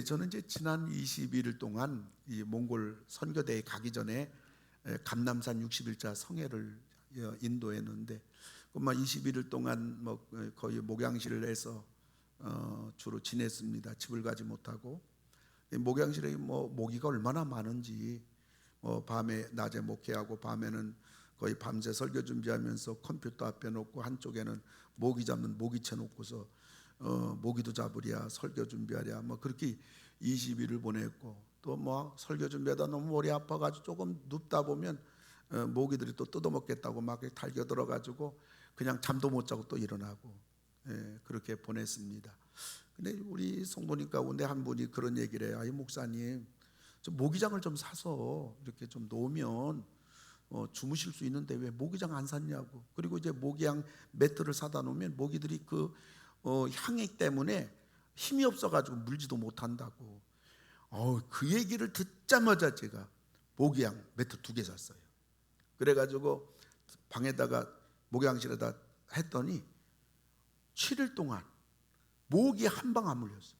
저는 이제 지난 21일 동안 이 몽골 선교대에 가기 전에 감남산 60일자 성회를 인도했는데, 그만 21일 동안 거의 목양실을 해서 주로 지냈습니다. 집을 가지 못하고 목양실에 모기가 얼마나 많은지, 밤에 낮에 목회하고 밤에는 거의 밤새 설교 준비하면서 컴퓨터 앞에 놓고 한쪽에는 모기 잡는 모기채 놓고서 모기도 잡으랴 설교 준비하랴 그렇게 20일을 보냈고, 또 설교 준비하다 너무 머리 아파가지고 조금 눕다 보면 모기들이 또 뜯어먹겠다고 막 달겨들어가지고 그냥 잠도 못 자고 또 일어나고, 그렇게 보냈습니다. 근데 우리 성도님 가운데 한 분이 그런 얘기를 해요. 목사님, 저 모기장을 좀 사서 이렇게 좀 놓으면 주무실 수 있는데 왜 모기장 안 샀냐고. 그리고 이제 모기향 매트를 사다 놓으면 모기들이 그 향액 때문에 힘이 없어가지고 물지도 못한다고. 그 얘기를 듣자마자 제가 모기향 매트 2개 샀어요. 그래가지고 방에다가 모기향실에다 했더니 7일 동안 모기 한 방 안 물렸어요.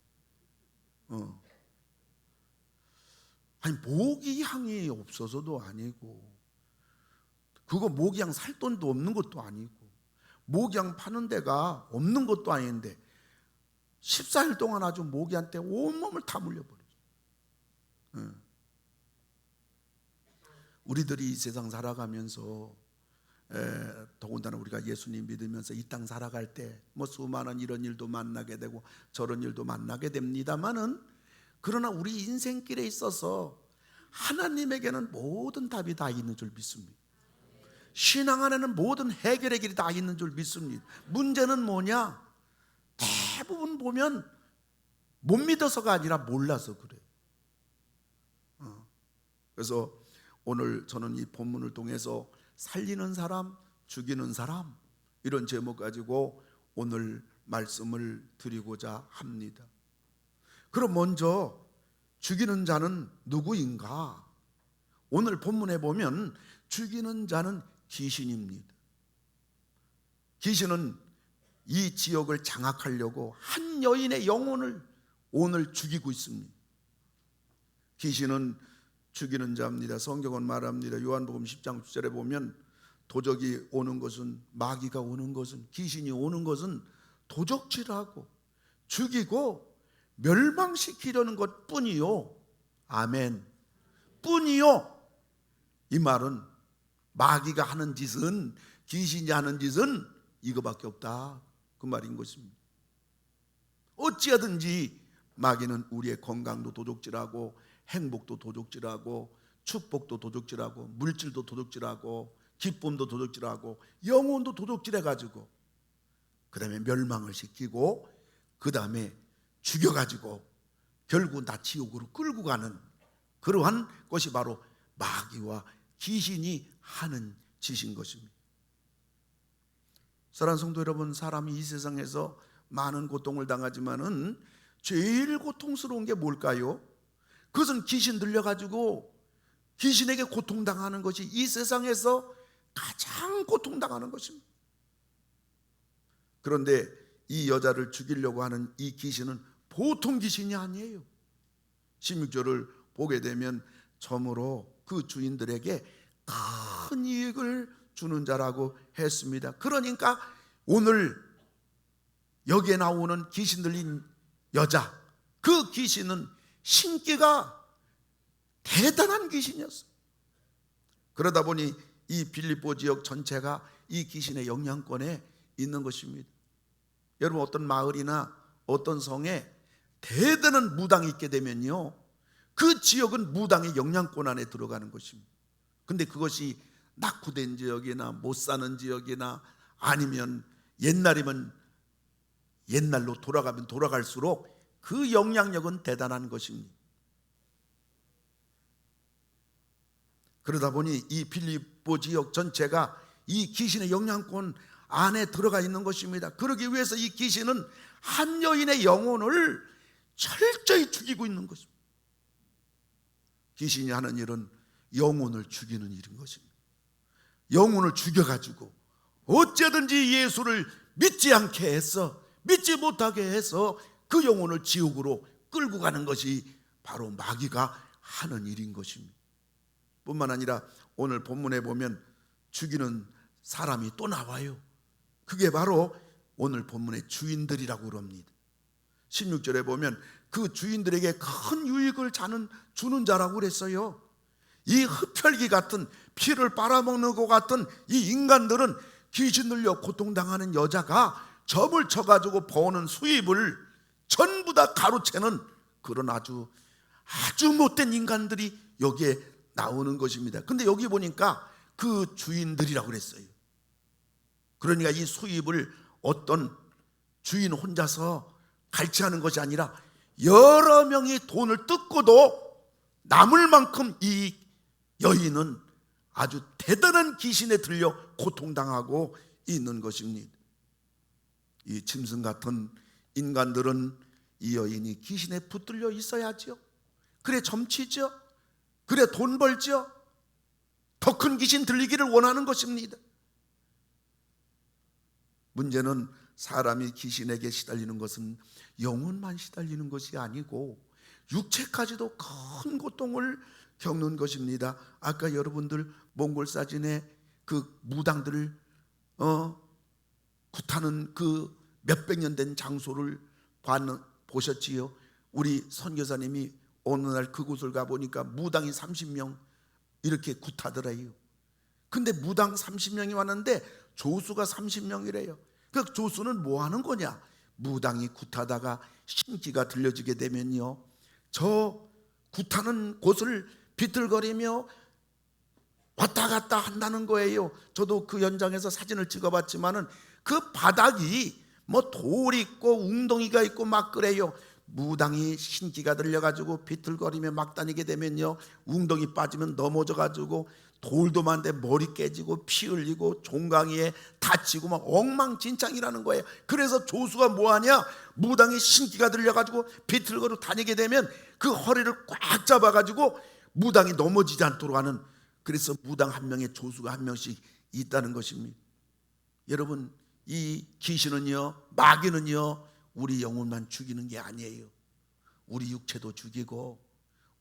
아니, 모기 향이 없어서도 아니고, 그거 모기향 살 돈도 없는 것도 아니고, 모기향 파는 데가 없는 것도 아닌데 14일 동안 아주 모기한테 온몸을 다 물려버렸어요. 우리들이 이 세상 살아가면서 더군다나 우리가 예수님 믿으면서 이 땅 살아갈 때 수많은 이런 일도 만나게 되고 저런 일도 만나게 됩니다만은, 그러나 우리 인생길에 있어서 하나님에게는 모든 답이 다 있는 줄 믿습니다. 신앙 안에는 모든 해결의 길이 다 있는 줄 믿습니다. 문제는 뭐냐? 대부분 보면 못 믿어서가 아니라 몰라서 그래요. 그래서 오늘 저는 이 본문을 통해서 살리는 사람, 죽이는 사람, 이런 제목 가지고 오늘 말씀을 드리고자 합니다. 그럼 먼저 죽이는 자는 누구인가? 오늘 본문에 보면 죽이는 자는 귀신입니다. 귀신은 이 지역을 장악하려고 한 여인의 영혼을 오늘 죽이고 있습니다. 귀신은 죽이는 자입니다. 성경은 말합니다. 요한복음 10장 10절에 보면 도적이 오는 것은, 마귀가 오는 것은, 귀신이 오는 것은 도적질하고 죽이고 멸망시키려는 것 뿐이요. 아멘. 뿐이요. 이 말은 마귀가 하는 짓은, 귀신이 하는 짓은 이거밖에 없다, 그 말인 것입니다. 어찌하든지 마귀는 우리의 건강도 도둑질하고, 행복도 도둑질하고, 축복도 도둑질하고, 물질도 도둑질하고, 기쁨도 도둑질하고, 영혼도 도둑질해가지고 그 다음에 멸망을 시키고, 그 다음에 죽여가지고 결국 나 지옥으로 끌고 가는 그러한 것이 바로 마귀와 귀신이 하는 짓인 것입니다. 사랑하는 성도 여러분, 사람이 이 세상에서 많은 고통을 당하지만은 제일 고통스러운 게 뭘까요? 그것은 귀신 들려가지고 귀신에게 고통당하는 것이 이 세상에서 가장 고통당하는 것입니다. 그런데 이 여자를 죽이려고 하는 이 귀신은 보통 귀신이 아니에요. 16절을 보게 되면 점으로 그 주인들에게 큰 이익을 주는 자라고 했습니다. 그러니까 오늘 여기에 나오는 귀신 들린 여자, 그 귀신은 신기가 대단한 귀신이었어요. 그러다 보니 이 빌립보 지역 전체가 이 귀신의 영향권에 있는 것입니다. 여러분, 어떤 마을이나 어떤 성에 대단한 무당이 있게 되면요, 그 지역은 무당의 영향권 안에 들어가는 것입니다. 근데 그것이 낙후된 지역이나 못 사는 지역이나 아니면 옛날이면 옛날로 돌아가면 돌아갈수록 그 영향력은 대단한 것입니다. 그러다 보니 이 빌립보 지역 전체가 이 귀신의 영향권 안에 들어가 있는 것입니다. 그러기 위해서 이 귀신은 한 여인의 영혼을 철저히 죽이고 있는 것입니다. 귀신이 하는 일은 영혼을 죽이는 일인 것입니다. 영혼을 죽여가지고 어찌든지 예수를 믿지 않게 해서, 믿지 못하게 해서 그 영혼을 지옥으로 끌고 가는 것이 바로 마귀가 하는 일인 것입니다. 뿐만 아니라 오늘 본문에 보면 죽이는 사람이 또 나와요. 그게 바로 오늘 본문의 주인들이라고 그럽니다. 16절에 보면 그 주인들에게 큰 유익을 주는 자라고 그랬어요. 이 흡혈귀 같은 피를 빨아먹는 것 같은 이 인간들은 귀신 들려 고통당하는 여자가 점을 쳐가지고 버는 수입을 전부 다 가로채는 그런 아주 못된 인간들이 여기에 나오는 것입니다. 근데 여기 보니까 그 주인들이라고 그랬어요. 그러니까 이 수입을 어떤 주인 혼자서 갈취하는 것이 아니라 여러 명이 돈을 뜯고도 남을 만큼 이 여인은 아주 대단한 귀신에 들려 고통당하고 있는 것입니다. 이 짐승 같은 인간들은 이 여인이 귀신에 붙들려 있어야죠. 그래 점치죠. 그래 돈 벌죠. 더 큰 귀신 들리기를 원하는 것입니다. 문제는 사람이 귀신에게 시달리는 것은 영혼만 시달리는 것이 아니고 육체까지도 큰 고통을 겪는 것입니다. 아까 여러분들 몽골 사진에 그 무당들을 굿하는 그 몇백 년 된 장소를 보셨지요? 우리 선교사님이 어느 날 그곳을 가보니까 무당이 30명 이렇게 굿하더래요. 근데 무당 30명이 왔는데 조수가 30명이래요. 그 조수는 뭐 하는 거냐? 무당이 굿하다가 신기가 들려지게 되면요, 저 굿하는 곳을 비틀거리며 왔다 갔다 한다는 거예요. 저도 그 현장에서 사진을 찍어봤지만은 그 바닥이 뭐 돌 있고 웅덩이가 있고 막 그래요. 무당이 신기가 들려가지고 비틀거리며 막 다니게 되면요, 웅덩이 빠지면 넘어져가지고 돌도 많은데 머리 깨지고 피 흘리고 종강이에 다치고 막 엉망진창이라는 거예요. 그래서 조수가 뭐하냐? 무당이 신기가 들려가지고 비틀거리고 다니게 되면 그 허리를 꽉 잡아가지고 무당이 넘어지지 않도록 하는, 그래서 무당 한 명에 조수가 한 명씩 있다는 것입니다. 여러분, 이 귀신은요, 마귀는요, 우리 영혼만 죽이는 게 아니에요. 우리 육체도 죽이고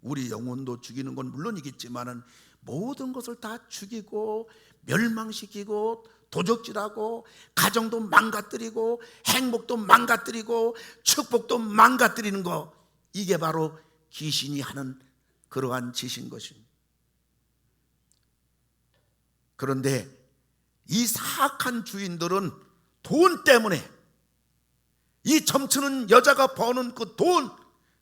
우리 영혼도 죽이는 건 물론이겠지만은 모든 것을 다 죽이고 멸망시키고 도적질하고 가정도 망가뜨리고 행복도 망가뜨리고 축복도 망가뜨리는 거, 이게 바로 귀신이 하는 그러한 짓인 것입니다. 그런데 이 사악한 주인들은 돈 때문에 이 점치는 여자가 버는 그 돈,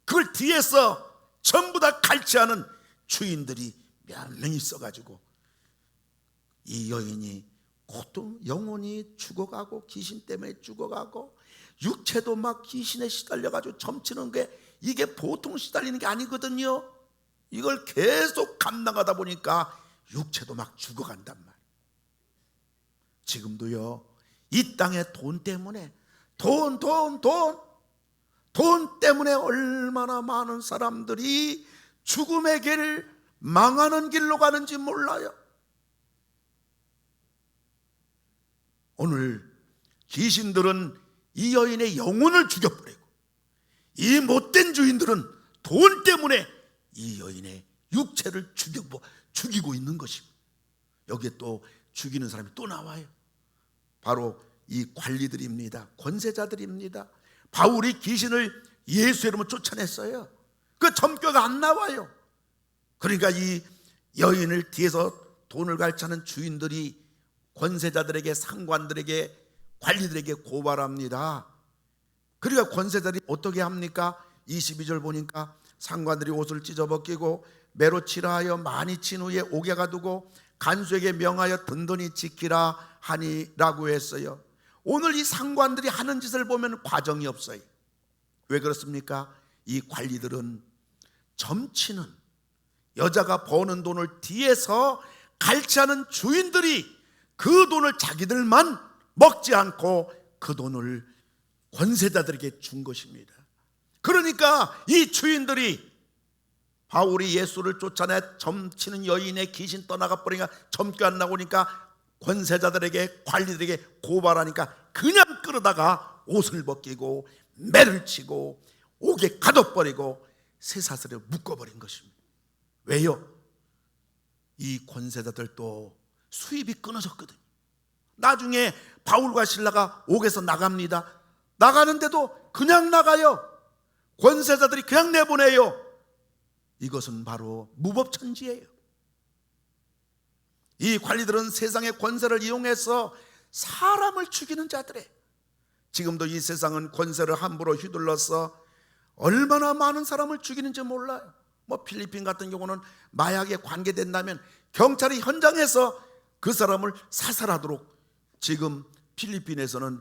그걸 뒤에서 전부 다 갈취하는 주인들이 몇 명 있어가지고 이 여인이 고통, 영혼이 죽어가고 귀신 때문에 죽어가고 육체도 막 귀신에 시달려가지고 점치는 게 이게 보통 시달리는 게 아니거든요. 이걸 계속 감당하다 보니까 육체도 막 죽어간단 말이에요. 지금도요, 이 땅에 돈 때문에 돈 때문에 얼마나 많은 사람들이 죽음의 길, 망하는 길로 가는지 몰라요. 오늘 귀신들은 이 여인의 영혼을 죽여버리고 이 못된 주인들은 돈 때문에 이 여인의 육체를 죽이고 있는 것입니다. 여기에 또 죽이는 사람이 또 나와요. 바로 이 관리들입니다. 권세자들입니다. 바울이 귀신을 예수의 이름으로 쫓아냈어요. 그 점괘가 안 나와요. 그러니까 이 여인을 뒤에서 돈을 갈취하는 주인들이 권세자들에게, 상관들에게, 관리들에게 고발합니다. 그러니까 권세자들이 어떻게 합니까? 22절 보니까 상관들이 옷을 찢어벗기고 매로 칠하여 많이 친 후에 옥에 가두고 간수에게 명하여 든든히 지키라 하니라고 했어요. 오늘 이 상관들이 하는 짓을 보면 과정이 없어요. 왜 그렇습니까? 이 관리들은 점치는 여자가 버는 돈을 뒤에서 갈취하는 주인들이 그 돈을 자기들만 먹지 않고 그 돈을 권세자들에게 준 것입니다. 그러니까 이 주인들이 바울이 예수를 쫓아내 점치는 여인의 귀신 떠나가 버리니까 점괘 안 나오니까 권세자들에게, 관리들에게 고발하니까 그냥 끌어다가 옷을 벗기고 매를 치고 옥에 가둬버리고 쇠사슬에 묶어버린 것입니다. 왜요? 이 권세자들도 수입이 끊어졌거든요. 나중에 바울과 실라가 옥에서 나갑니다. 나가는데도 그냥 나가요. 권세자들이 그냥 내보내요. 이것은 바로 무법천지예요. 이 관리들은 세상의 권세를 이용해서 사람을 죽이는 자들이에요. 지금도 이 세상은 권세를 함부로 휘둘러서 얼마나 많은 사람을 죽이는지 몰라요. 필리핀 같은 경우는 마약에 관계된다면 경찰이 현장에서 그 사람을 사살하도록 지금 필리핀에서는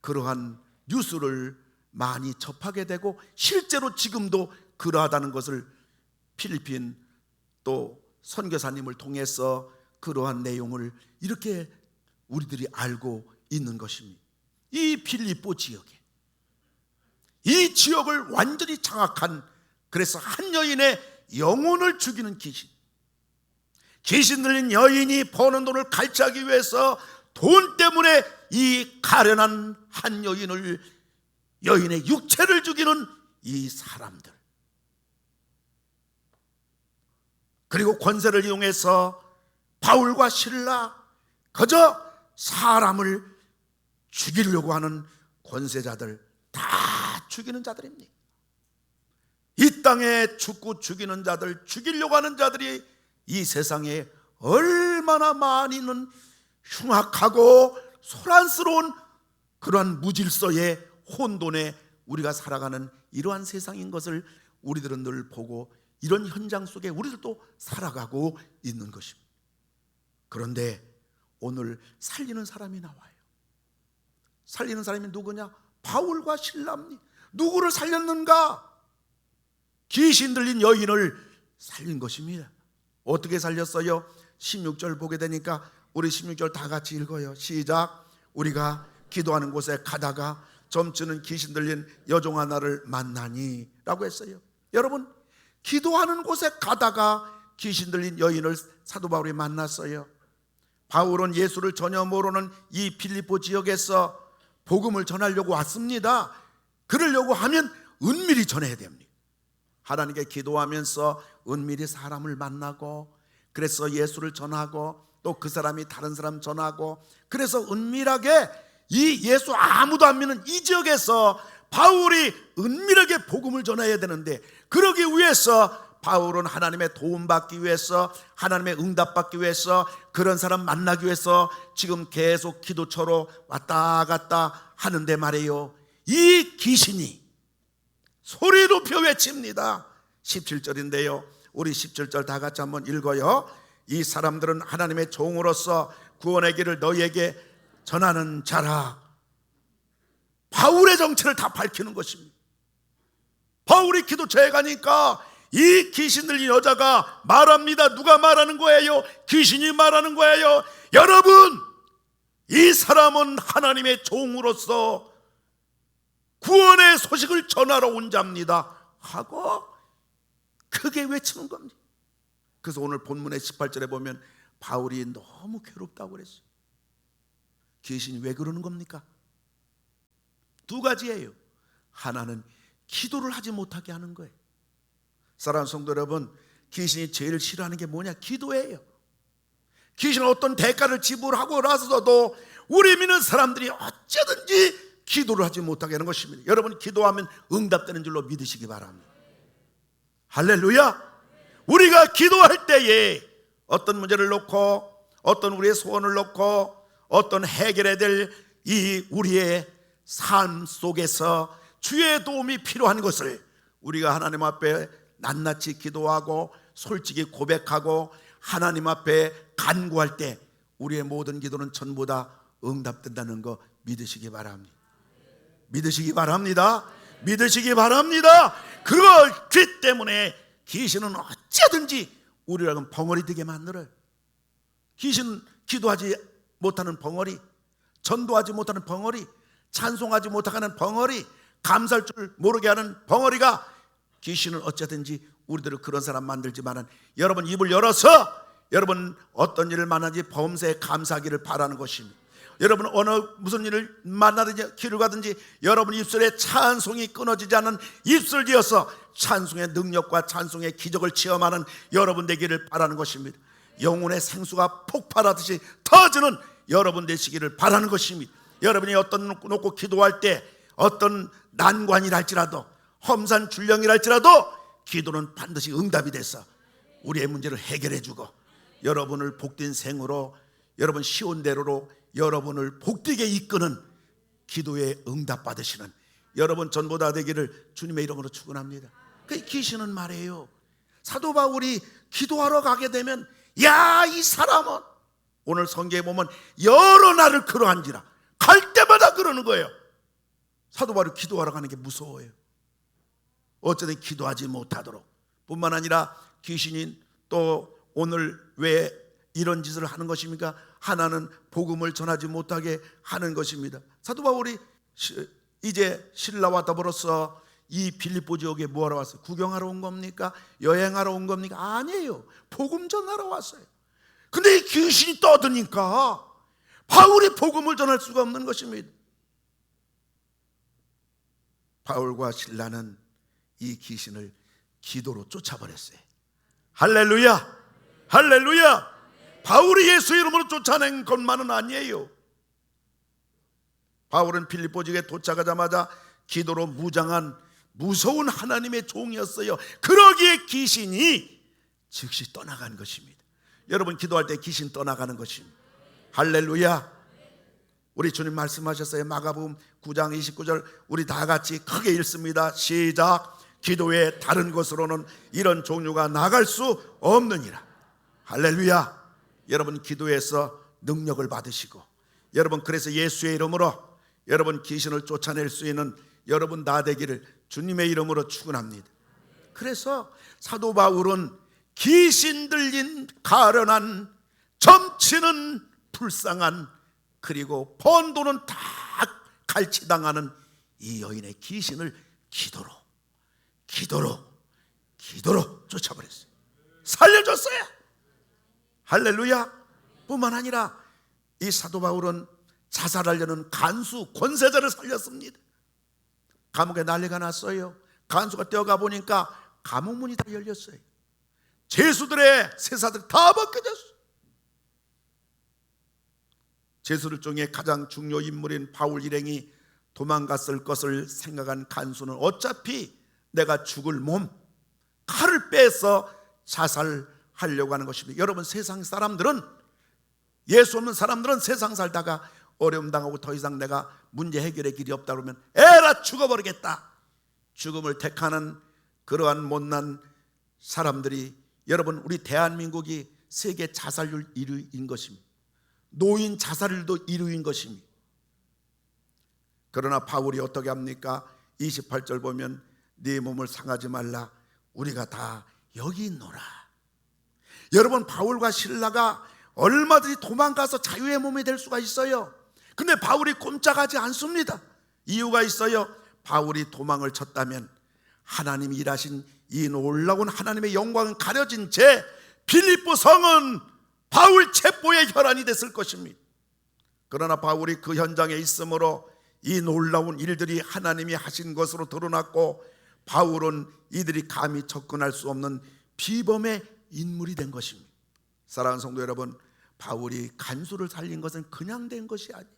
그러한 뉴스를 많이 접하게 되고 실제로 지금도 그러하다는 것을 필리핀 또 선교사님을 통해서 그러한 내용을 이렇게 우리들이 알고 있는 것입니다. 이 필리포 지역에 이 지역을 완전히 장악한, 그래서 한 여인의 영혼을 죽이는 귀신 들린 여인이 버는 돈을 갈취하기 위해서 돈 때문에 이 가련한 한 여인의 육체를 죽이는 이 사람들, 그리고 권세를 이용해서 바울과 실라 그저 사람을 죽이려고 하는 권세자들, 다 죽이는 자들입니다. 이 땅에 죽이는 자들, 죽이려고 하는 자들이 이 세상에 얼마나 많이는 흉악하고 소란스러운 그러한 무질서의 혼돈에 우리가 살아가는 이러한 세상인 것을 우리들은 늘 보고 이런 현장 속에 우리들도 살아가고 있는 것입니다. 그런데 오늘 살리는 사람이 나와요. 살리는 사람이 누구냐? 바울과 실라입니다. 누구를 살렸는가? 귀신 들린 여인을 살린 것입니다. 어떻게 살렸어요? 16절 보게 되니까 우리 16절 다 같이 읽어요. 시작. 우리가 기도하는 곳에 가다가 점치는 귀신 들린 여종 하나를 만나니 라고 했어요. 여러분, 기도하는 곳에 가다가 귀신 들린 여인을 사도 바울이 만났어요. 바울은 예수를 전혀 모르는 이 필리포 지역에서 복음을 전하려고 왔습니다. 그러려고 하면 은밀히 전해야 됩니다. 하나님께 기도하면서 은밀히 사람을 만나고, 그래서 예수를 전하고, 또 그 사람이 다른 사람 전하고, 그래서 은밀하게 이 예수 아무도 안 믿는 이 지역에서 바울이 은밀하게 복음을 전해야 되는데, 그러기 위해서 바울은 하나님의 도움받기 위해서, 하나님의 응답받기 위해서, 그런 사람 만나기 위해서 지금 계속 기도처로 왔다 갔다 하는데 말이에요, 이 귀신이 소리 높여 외칩니다. 17절인데요 우리 17절 다 같이 한번 읽어요. 이 사람들은 하나님의 종으로서 구원의 길을 너희에게 전하는 자라. 바울의 정체를 다 밝히는 것입니다. 바울이 기도처에 가니까 이 귀신 들린 여자가 말합니다. 누가 말하는 거예요? 귀신이 말하는 거예요. 여러분, 이 사람은 하나님의 종으로서 구원의 소식을 전하러 온 자입니다 하고 크게 외치는 겁니다. 그래서 오늘 본문의 18절에 보면 바울이 너무 괴롭다고 그랬어요. 귀신이 왜 그러는 겁니까? 두 가지예요. 하나는 기도를 하지 못하게 하는 거예요. 사랑하는 성도 여러분, 귀신이 제일 싫어하는 게 뭐냐? 기도예요. 귀신은 어떤 대가를 지불하고 나서도 우리 믿는 사람들이 어쩌든지 기도를 하지 못하게 하는 것입니다. 여러분, 기도하면 응답되는 줄로 믿으시기 바랍니다. 할렐루야. 우리가 기도할 때에 어떤 문제를 놓고, 어떤 우리의 소원을 놓고, 어떤 해결해야 될 이 우리의 삶 속에서 주의 도움이 필요한 것을 우리가 하나님 앞에 낱낱이 기도하고 솔직히 고백하고 하나님 앞에 간구할 때 우리의 모든 기도는 전부 다 응답된다는 거 믿으시기 바랍니다. 믿으시기 바랍니다. 믿으시기 바랍니다. 그렇기 때문에 귀신은 어쩌든지 우리라는 벙어리 되게 만들어요. 귀신은 기도하지 못하는 벙어리, 전도하지 못하는 벙어리, 찬송하지 못하는 벙어리, 감사할 줄 모르게 하는 벙어리가 귀신은 어쩌든지 우리들을 그런 사람 만들지만은 여러분 입을 열어서 여러분 어떤 일을 만나지 범사에 감사하기를 바라는 것입니다. 여러분 어느 무슨 일을 만나든지 길을 가든지 여러분 입술에 찬송이 끊어지지 않는 입술 지어서 찬송의 능력과 찬송의 기적을 체험하는 여러분 되기를 바라는 것입니다. 영혼의 생수가 폭발하듯이 터지는 여러분 되시기를 바라는 것입니다. 여러분이 어떤 놓고 기도할 때 어떤 난관이랄지라도 험산 줄령이랄지라도 기도는 반드시 응답이 돼서 우리의 문제를 해결해 주고 여러분을 복된 생으로 여러분 쉬운 대로로 여러분을 복되게 이끄는 기도에 응답 받으시는 여러분 전부 다 되기를 주님의 이름으로 축원합니다. 그 귀신은 말이에요. 사도 바울이 기도하러 가게 되면 야, 이 사람은 오늘 성경에 보면 여러 날을 그러한지라 갈 때마다 그러는 거예요. 사도 바울이 기도하러 가는 게 무서워요. 어쩌든 기도하지 못하도록 뿐만 아니라 귀신이 또 오늘 왜 이런 짓을 하는 것입니까? 하나는 복음을 전하지 못하게 하는 것입니다. 사도 바울이 이제 신라와 더불어서 이 빌립보 지역에 뭐하러 왔어요? 구경하러 온 겁니까? 여행하러 온 겁니까? 아니에요. 복음 전하러 왔어요. 근데 이 귀신이 떠드니까 바울이 복음을 전할 수가 없는 것입니다. 바울과 신라는 이 귀신을 기도로 쫓아버렸어요. 할렐루야! 할렐루야! 바울이 예수 이름으로 쫓아낸 것만은 아니에요. 바울은 빌립보 지역에 도착하자마자 기도로 무장한 무서운 하나님의 종이었어요. 그러기에 귀신이 즉시 떠나간 것입니다. 여러분 기도할 때 귀신 떠나가는 것입니다. 할렐루야. 우리 주님 말씀하셨어요. 마가복음 9장 29절 우리 다 같이 크게 읽습니다. 시작. 기도의 다른 것으로는 이런 종류가 나갈 수 없느니라. 할렐루야. 여러분 기도에서 능력을 받으시고 여러분 그래서 예수의 이름으로 여러분 귀신을 쫓아낼 수 있는 여러분 다 되기를 주님의 이름으로 축원합니다. 그래서 사도 바울은 귀신 들린 가련한 점치는 불쌍한 그리고 번 돈은 다 갈취당하는 이 여인의 귀신을 기도로 쫓아버렸어요. 살려줬어요. 할렐루야. 뿐만 아니라 이 사도 바울은 자살하려는 간수 권세자를 살렸습니다. 감옥에 난리가 났어요. 간수가 뛰어가 보니까 감옥 문이 다 열렸어요. 죄수들의 세사들이 다 벗겨졌어요. 죄수들 중에 가장 중요 인물인 바울 일행이 도망갔을 것을 생각한 간수는 어차피 내가 죽을 몸 칼을 빼서 자살하려고 하는 것입니다. 여러분 세상 사람들은 예수 없는 사람들은 세상 살다가 어려움 당하고 더 이상 내가 문제 해결의 길이 없다 그러면 에라 죽어버리겠다. 죽음을 택하는 그러한 못난 사람들이 여러분 우리 대한민국이 세계 자살률 1위인 것입니다. 노인 자살률도 1위인 것입니다. 그러나 바울이 어떻게 합니까? 28절 보면 네 몸을 상하지 말라 우리가 다 여기 있노라. 여러분 바울과 실라가 얼마든지 도망가서 자유의 몸이 될 수가 있어요. 근데 바울이 꼼짝하지 않습니다. 이유가 있어요. 바울이 도망을 쳤다면 하나님이 일하신 이 놀라운 하나님의 영광은 가려진 채 빌립보 성은 바울 체포의 혈안이 됐을 것입니다. 그러나 바울이 그 현장에 있으므로 이 놀라운 일들이 하나님이 하신 것으로 드러났고 바울은 이들이 감히 접근할 수 없는 비범의 인물이 된 것입니다. 사랑하는 성도 여러분, 바울이 간수를 살린 것은 그냥 된 것이 아니에요.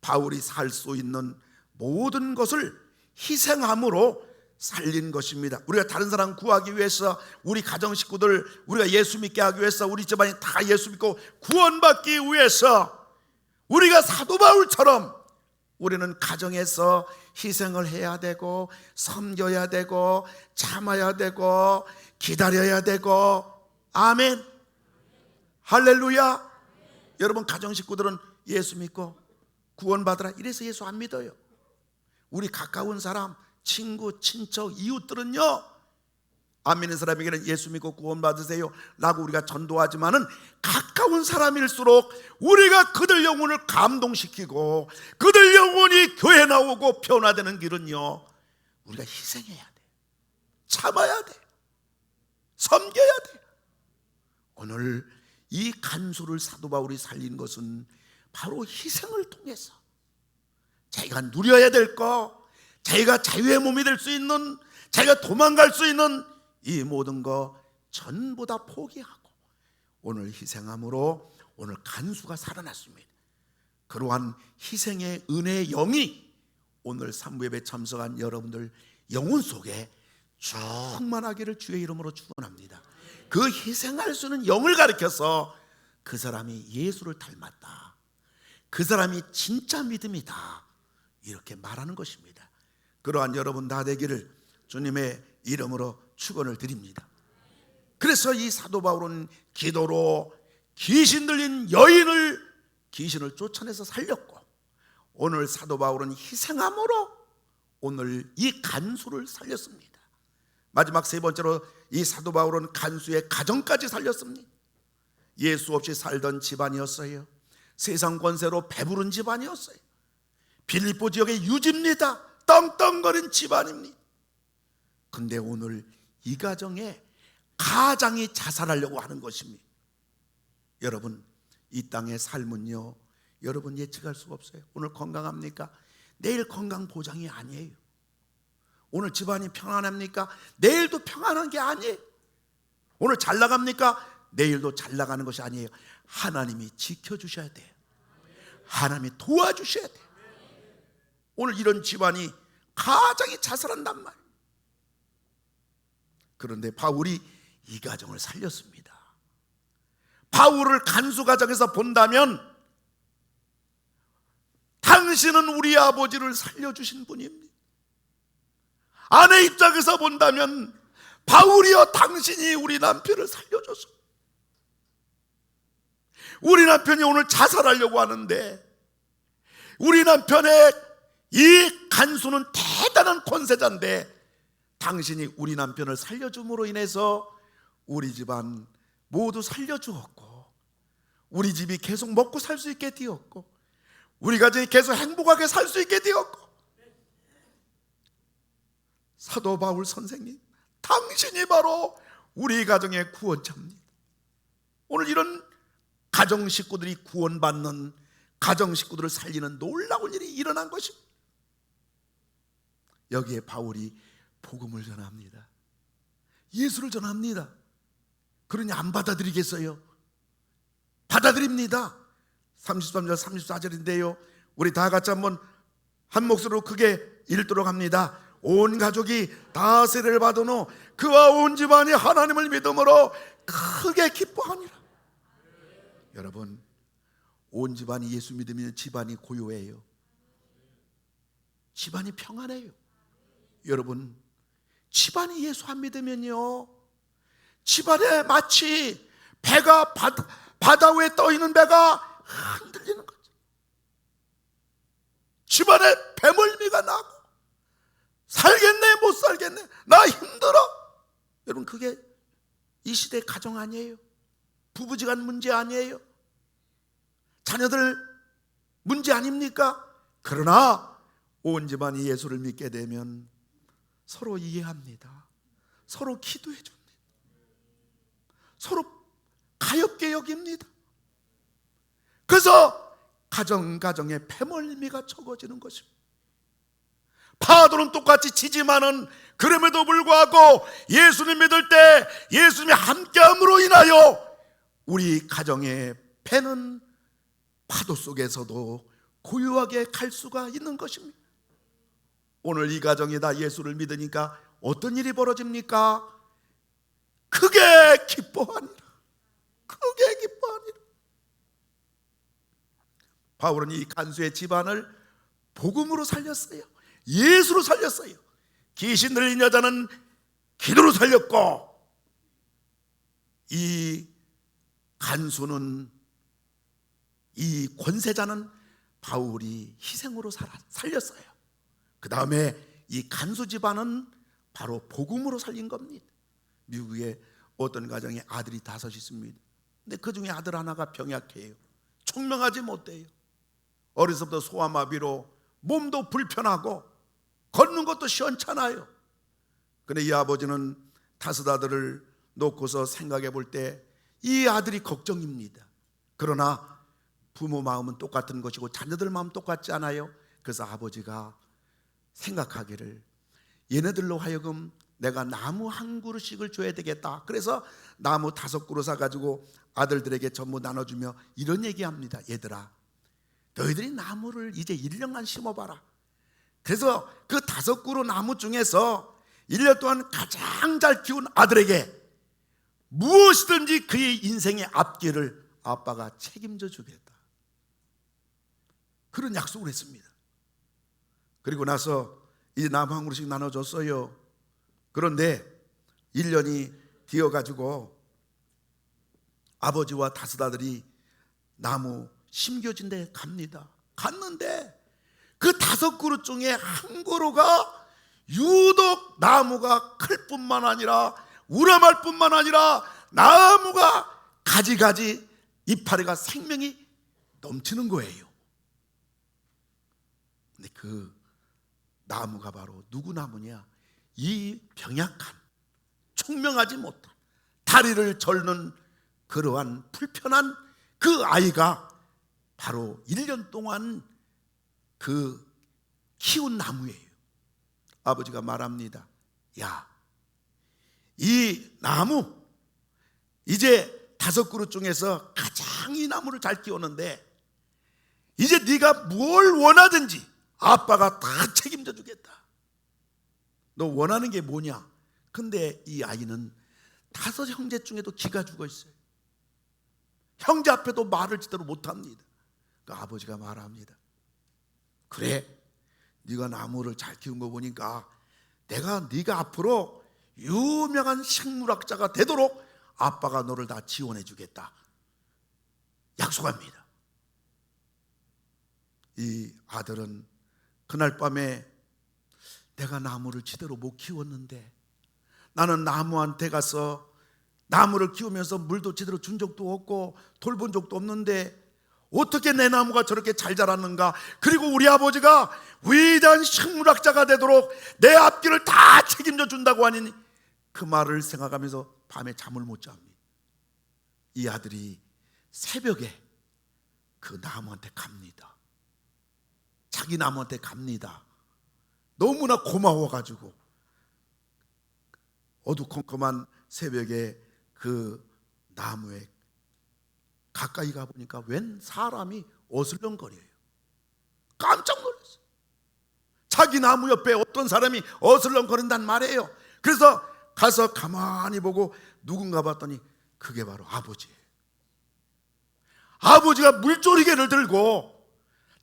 바울이 살 수 있는 모든 것을 희생함으로 살린 것입니다. 우리가 다른 사람 구하기 위해서 우리 가정 식구들 우리가 예수 믿게 하기 위해서 우리 집안이 다 예수 믿고 구원받기 위해서 우리가 사도 바울처럼 우리는 가정에서 희생을 해야 되고 섬겨야 되고 참아야 되고 기다려야 되고 아멘 할렐루야. 여러분 가정 식구들은 예수 믿고 구원받으라 이래서 예수 안 믿어요. 우리 가까운 사람 친구, 친척, 이웃들은요 안 믿는 사람에게는 예수 믿고 구원받으세요 라고 우리가 전도하지만은 가까운 사람일수록 우리가 그들 영혼을 감동시키고 그들 영혼이 교회 나오고 변화되는 길은요 우리가 희생해야 돼, 참아야 돼, 섬겨야 돼. 오늘 이 간수를 사도 바울이 살린 것은 바로 희생을 통해서 자기가 누려야 될 거, 자기가 자유의 몸이 될 수 있는, 자기가 도망갈 수 있는 이 모든 거 전부 다 포기하고 오늘 희생함으로 오늘 간수가 살아났습니다. 그러한 희생의 은혜의 영이 오늘 산부예배 참석한 여러분들 영혼 속에 충만하기를 주의 이름으로 축원합니다. 그 희생할 수 있는 영을 가리켜서 그 사람이 예수를 닮았다, 그 사람이 진짜 믿음이다, 이렇게 말하는 것입니다. 그러한 여러분 다 되기를 주님의 이름으로 축원을 드립니다. 그래서 이 사도 바울은 기도로 귀신 들린 여인을 귀신을 쫓아내서 살렸고, 오늘 사도 바울은 희생함으로 오늘 이 간수를 살렸습니다. 마지막 세 번째로 이 사도 바울은 간수의 가정까지 살렸습니다. 예수 없이 살던 집안이었어요. 세상 권세로 배부른 집안이었어요. 빌립보 지역의 유지입니다. 떵떵거린 집안입니다. 근데 오늘 이 가정에 가장이 자살하려고 하는 것입니다. 여러분, 이 땅의 삶은요, 여러분 예측할 수가 없어요. 오늘 건강합니까? 내일 건강 보장이 아니에요. 오늘 집안이 평안합니까? 내일도 평안한 게 아니에요. 오늘 잘 나갑니까? 내일도 잘 나가는 것이 아니에요. 하나님이 지켜주셔야 돼요. 하나님이 도와주셔야 돼요. 오늘 이런 집안이 가장이 자살한단 말이에요. 그런데 바울이 이 가정을 살렸습니다. 바울을 간수 가정에서 본다면 당신은 우리 아버지를 살려주신 분입니다. 아내 입장에서 본다면 바울이여 당신이 우리 남편을 살려줘서, 우리 남편이 오늘 자살하려고 하는데 우리 남편의 이 간수는 대단한 권세자인데 당신이 우리 남편을 살려줌으로 인해서 우리 집안 모두 살려주었고, 우리 집이 계속 먹고 살 수 있게 되었고, 우리 가정이 계속 행복하게 살 수 있게 되었고, 사도 바울 선생님, 당신이 바로 우리 가정의 구원자입니다. 오늘 이런 가정 식구들이 구원받는, 가정 식구들을 살리는 놀라운 일이 일어난 것입니다. 여기에 바울이 복음을 전합니다. 예수를 전합니다. 그러니 안 받아들이겠어요? 받아들입니다. 33절 34절인데요 우리 다 같이 한번 한 목소리로 크게 읽도록 합니다. 온 가족이 다 세례를 받은 후 그와 온 집안이 하나님을 믿음으로 크게 기뻐하니라. 여러분, 온 집안이 예수 믿으면 집안이 고요해요. 집안이 평안해요. 여러분, 집안이 예수 안 믿으면요, 집안에 마치 배가 바다 위에 떠 있는 배가 흔들리는 거죠. 집안에 배멀미가 나고 살겠네 못 살겠네, 나 힘들어. 여러분, 그게 이 시대의 가정 아니에요? 부부지간 문제 아니에요? 자녀들 문제 아닙니까? 그러나 온 집안이 예수를 믿게 되면 서로 이해합니다. 서로 기도해 줍니다. 서로 가엾게 여깁니다. 그래서 가정에 패멀미가 적어지는 것입니다. 파도는 똑같이 치지만은 그럼에도 불구하고 예수님 믿을 때 예수님이 함께함으로 인하여 우리 가정의 패는 파도 속에서도 고요하게 갈 수가 있는 것입니다. 오늘 이 가정이 다 예수를 믿으니까 어떤 일이 벌어집니까? 크게 기뻐하니라. 크게 기뻐하니라. 바울은 이 간수의 집안을 복음으로 살렸어요. 예수로 살렸어요. 귀신 들린 여자는 기도로 살렸고, 이 간수는, 이 권세자는 바울이 희생으로 살렸어요. 그 다음에 이 간수 집안은 바로 복음으로 살린 겁니다. 미국에 어떤 가정에 아들이 5 있습니다. 근데 그 중에 아들 하나가 병약해요. 총명하지 못해요. 어려서부터 소아마비로 몸도 불편하고 걷는 것도 시원찮아요. 근데 이 아버지는 5 아들을 놓고서 생각해 볼 때 이 아들이 걱정입니다. 그러나 부모 마음은 똑같은 것이고 자녀들 마음 똑같지 않아요? 그래서 아버지가 생각하기를 얘네들로 하여금 내가 나무 한 그루씩을 줘야 되겠다. 그래서 나무 5그루 사가지고 아들들에게 전부 나눠주며 이런 얘기합니다. 얘들아, 너희들이 나무를 이제 1년간 심어봐라. 그래서 그 5그루 나무 중에서 1년 동안 가장 잘 키운 아들에게 무엇이든지 그의 인생의 앞길을 아빠가 책임져 주겠다. 그런 약속을 했습니다. 그리고 나서 이 나무 한 그루씩 나눠줬어요. 그런데 1년이 되어가지고 아버지와 5 아들이 나무 심겨진 데 갑니다. 갔는데 그 5그루 중에 한 그루가 유독 나무가 클 뿐만 아니라 우람할 뿐만 아니라 나무가 가지가지 이파리가 생명이 넘치는 거예요. 근데 그 나무가 바로 누구 나무냐? 이 병약한, 총명하지 못한, 다리를 절는 그러한 불편한 그 아이가 바로 1년 동안 그 키운 나무예요. 아버지가 말합니다. 야, 이 나무 이제 5그루 중에서 가장 이 나무를 잘 키웠는데 이제 네가 뭘 원하든지 아빠가 다 책임져 주겠다. 너 원하는 게 뭐냐? 근데 이 아이는 5 형제 중에도 기가 죽어 있어요. 형제 앞에도 말을 제대로 못합니다. 그러니까 아버지가 말합니다. 그래, 네가 나무를 잘 키운 거 보니까 내가 네가 앞으로 유명한 식물학자가 되도록 아빠가 너를 다 지원해 주겠다. 약속합니다. 이 아들은 그날 밤에 내가 나무를 제대로 못 키웠는데, 나는 나무한테 가서 나무를 키우면서 물도 제대로 준 적도 없고 돌본 적도 없는데 어떻게 내 나무가 저렇게 잘 자랐는가? 그리고 우리 아버지가 위대한 식물학자가 되도록 내 앞길을 다 책임져 준다고 하니 그 말을 생각하면서 밤에 잠을 못 잡니다. 이 아들이 새벽에 그 나무한테 갑니다. 자기 나무한테 갑니다. 너무나 고마워가지고 어두컴컴한 새벽에 그 나무에 가까이 가보니까 웬 사람이 어슬렁거려요. 깜짝 놀랐어요. 자기 나무 옆에 어떤 사람이 어슬렁거린단 말이에요. 그래서 가서 가만히 보고 누군가 봤더니 그게 바로 아버지예요. 아버지가 물조리개를 들고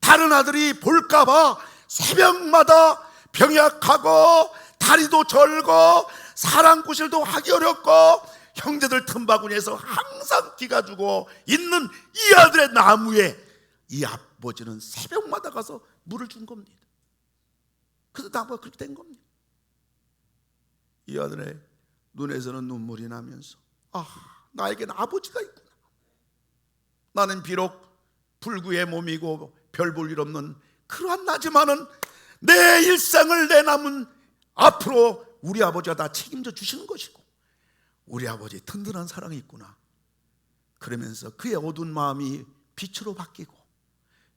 다른 아들이 볼까봐 새벽마다 병약하고 다리도 절고 사랑구실도 하기 어렵고 형제들 틈바구니에서 항상 기가 주고 있는 이 아들의 나무에 이 아버지는 새벽마다 가서 물을 준 겁니다. 그래서 나무가 그렇게 된 겁니다. 이 아들의 눈에서는 눈물이 나면서 나에게는 아버지가 있구나. 나는 비록 불구의 몸이고 별 볼 일 없는 그러한 나지만은 내 일생을 내 남은 앞으로 우리 아버지가 다 책임져 주시는 것이고 우리 아버지의 든든한 사랑이 있구나. 그러면서 그의 어두운 마음이 빛으로 바뀌고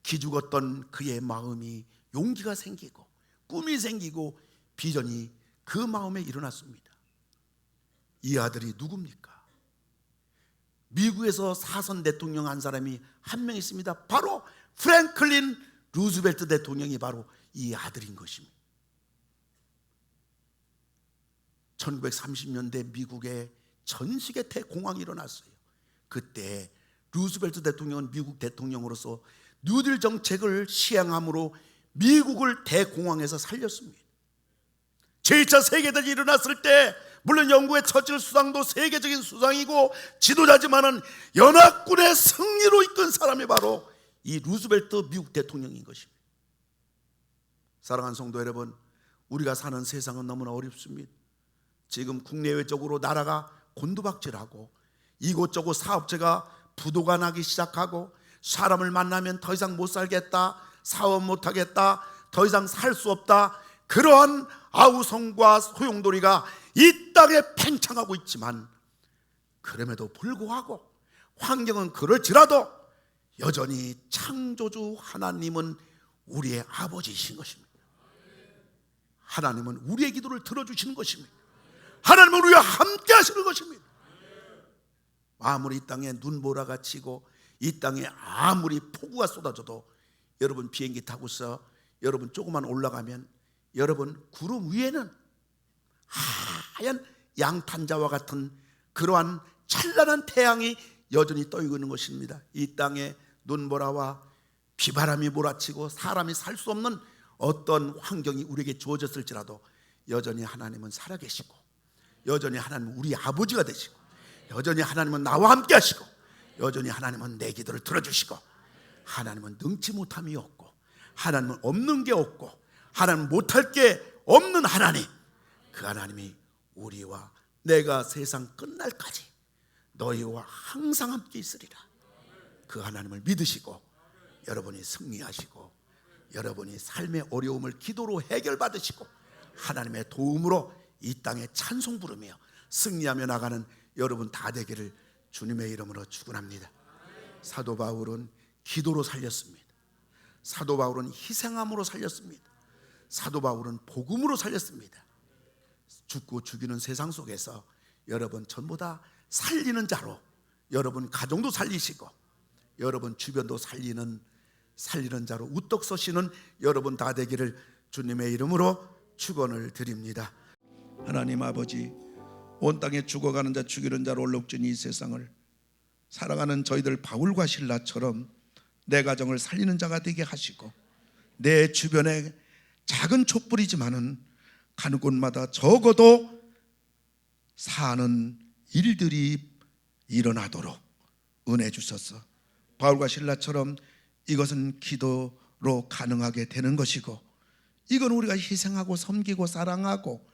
기죽었던 그의 마음이 용기가 생기고 꿈이 생기고 비전이 그 마음에 일어났습니다. 이 아들이 누굽니까? 미국에서 사선 대통령 한 사람이 한 명 있습니다. 바로 프랭클린 루즈벨트 대통령이 바로 이 아들인 것입니다. 1930년대 미국에 전시계 대공황이 일어났어요. 그때 루즈벨트 대통령은 미국 대통령으로서 뉴딜 정책을 시행함으로 미국을 대공황에서 살렸습니다. 제2차 세계대전이 일어났을 때 물론 영국의 처칠 수상도 세계적인 수상이고 지도자지만은 연합군의 승리로 이끈 사람이 바로 이 루즈벨트 미국 대통령인 것입니다. 사랑하는 성도 여러분, 우리가 사는 세상은 너무나 어렵습니다. 지금 국내외적으로 나라가 곤두박질하고 이곳저곳 사업체가 부도가 나기 시작하고 사람을 만나면 더 이상 못 살겠다, 사업 못 하겠다, 더 이상 살 수 없다, 그러한 아우성과 소용돌이가 이 땅에 팽창하고 있지만 그럼에도 불구하고 환경은 그럴지라도 여전히 창조주 하나님은 우리의 아버지이신 것입니다. 하나님은 우리의 기도를 들어주시는 것입니다. 하나님은 우리와 함께 하시는 것입니다. 아무리 이 땅에 눈보라가 치고 이 땅에 아무리 폭우가 쏟아져도 여러분 비행기 타고서 여러분 조금만 올라가면 여러분 구름 위에는 하얀 양탄자와 같은 그러한 찬란한 태양이 여전히 떠 있는 것입니다. 이 땅에 눈보라와 비바람이 몰아치고 사람이 살 수 없는 어떤 환경이 우리에게 주어졌을지라도 여전히 하나님은 살아계시고, 여전히 하나님은 우리 아버지가 되시고, 여전히 하나님은 나와 함께 하시고, 여전히 하나님은 내 기도를 들어주시고, 하나님은 능치 못함이 없고, 하나님은 없는 게 없고, 하나님은 못할 게 없는 하나님, 그 하나님이 우리와 내가 세상 끝날까지 너희와 항상 함께 있으리라. 그 하나님을 믿으시고 여러분이 승리하시고 여러분이 삶의 어려움을 기도로 해결받으시고 하나님의 도움으로 이 땅에 찬송 부르며 승리하며 나가는 여러분 다 되기를 주님의 이름으로 축원합니다. 사도 바울은 기도로 살렸습니다. 사도 바울은 희생함으로 살렸습니다. 사도 바울은 복음으로 살렸습니다. 죽고 죽이는 세상 속에서 여러분 전부 다 살리는 자로 여러분 가정도 살리시고 여러분 주변도 살리는 자로 우떡 서시는 여러분 다 되기를 주님의 이름으로 축원을 드립니다. 하나님 아버지, 온 땅에 죽어가는 자 죽이는 자로 얼룩진 이 세상을 살아가는 저희들 바울과 실라처럼 내 가정을 살리는 자가 되게 하시고 내 주변에 작은 촛불이지만은 가는 곳마다 적어도 사는 일들이 일어나도록 은혜 주셔서 바울과 실라처럼 이것은 기도로 가능하게 되는 것이고 이건 우리가 희생하고 섬기고 사랑하고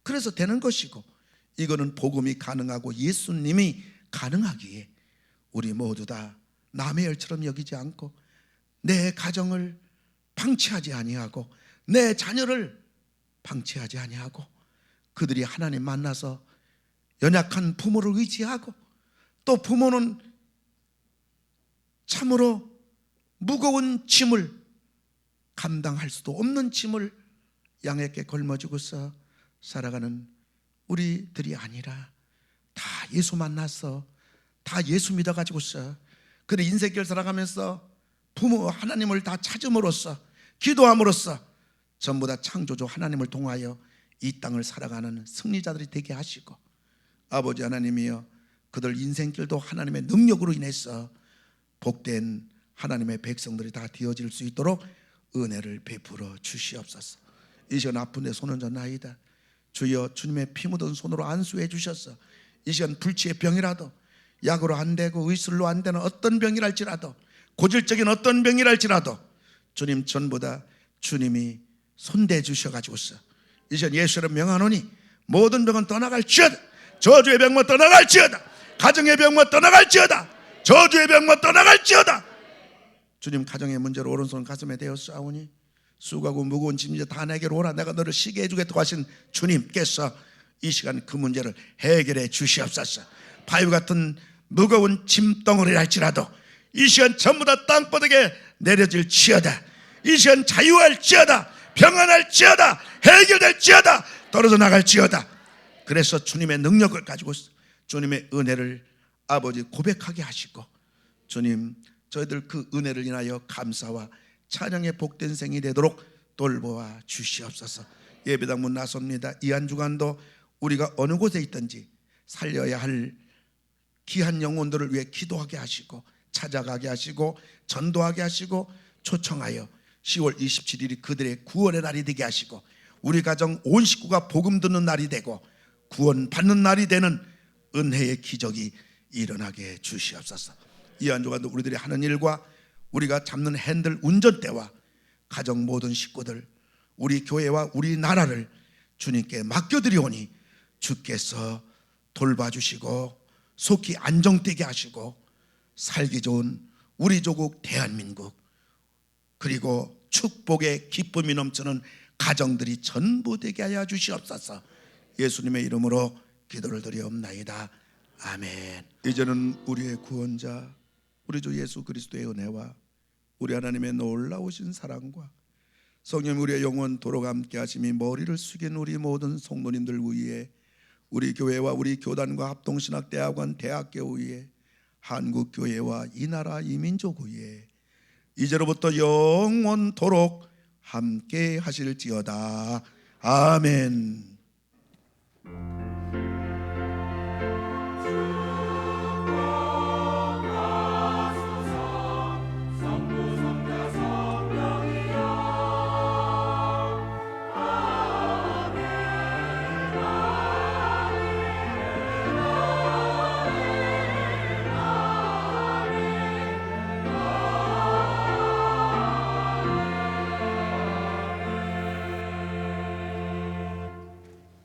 그래서 되는 것이고 이거는 복음이 가능하고 예수님이 가능하기에 우리 모두 다 남의 일처럼 여기지 않고 내 가정을 방치하지 아니하고 내 자녀를 방치하지 아니하고 그들이 하나님 만나서 연약한 부모를 의지하고 또 부모는 참으로 무거운 짐을 감당할 수도 없는 짐을 양에게 걸머쥐고서 살아가는 우리들이 아니라 다 예수 만나서 다 예수 믿어가지고서 그들 인생길 살아가면서 부모 하나님을 다 찾음으로써 기도함으로써 전부 다 창조주 하나님을 통하여 이 땅을 살아가는 승리자들이 되게 하시고 아버지 하나님이여 그들 인생길도 하나님의 능력으로 인해서 복된 하나님의 백성들이 다 되어질 수 있도록 은혜를 베풀어 주시옵소서. 이 시간 아픈 데 손 얹어나이다. 주여 주님의 피 묻은 손으로 안수해 주셔서 이 시간 불치의 병이라도 약으로 안 되고 의술로 안 되는 어떤 병이랄지라도 고질적인 어떤 병이랄지라도 주님 전부 다 주님이 손대 주셔가지고서 이 시간 예수를 명하노니 모든 병은 떠나갈지어다. 저주의 병만 떠나갈지어다. 가정의 병만 떠나갈지어다. 저주의 병만 떠나갈지어다. 주님 가정의 문제로 오른손 가슴에 대어 싸우니 수고하고 무거운 짐 이제 다 내게로 오라. 내가 너를 쉬게 해주겠다고 하신 주님께서 이 시간 그 문제를 해결해 주시옵소서. 바위 같은 무거운 짐덩어리랄지라도 이 시간 전부 다 땅바닥에 내려질지어다. 이 시간 자유할지어다. 평안할지어다. 해결될지어다. 떨어져 나갈지어다. 그래서 주님의 능력을 가지고 주님의 은혜를 아버지 고백하게 하시고 주님 저희들 그 은혜를 인하여 감사와 찬양의 복된 생이 되도록 돌보아 주시옵소서. 예배당 문 나섭니다. 이 한 주간도 우리가 어느 곳에 있든지 살려야 할 귀한 영혼들을 위해 기도하게 하시고 찾아가게 하시고 전도하게 하시고 초청하여 10월 27일이 그들의 구원의 날이 되게 하시고 우리 가정 온 식구가 복음 듣는 날이 되고 구원 받는 날이 되는 은혜의 기적이 일어나게 주시옵소서. 이 한 주간도 우리들이 하는 일과 우리가 잡는 핸들 운전대와 가정 모든 식구들 우리 교회와 우리 나라를 주님께 맡겨드리오니 주께서 돌봐주시고 속히 안정되게 하시고 살기 좋은 우리 조국 대한민국 그리고 축복의 기쁨이 넘치는 가정들이 전부 되게 하여 주시옵소서. 예수님의 이름으로 기도를 드리옵나이다. 아멘. 이제는 우리의 구원자 우리 주 예수 그리스도의 은혜와 우리 하나님의 놀라우신 사랑과 성령 우리의 영원토록 함께 하심이 머리를 숙인 우리 모든 성도님들 위해 우리 교회와 우리 교단과 합동신학대학원 대학교 위에 한국교회와 이 나라 이 민족 위에 이제로부터 영원토록 함께 하실지어다. 아멘.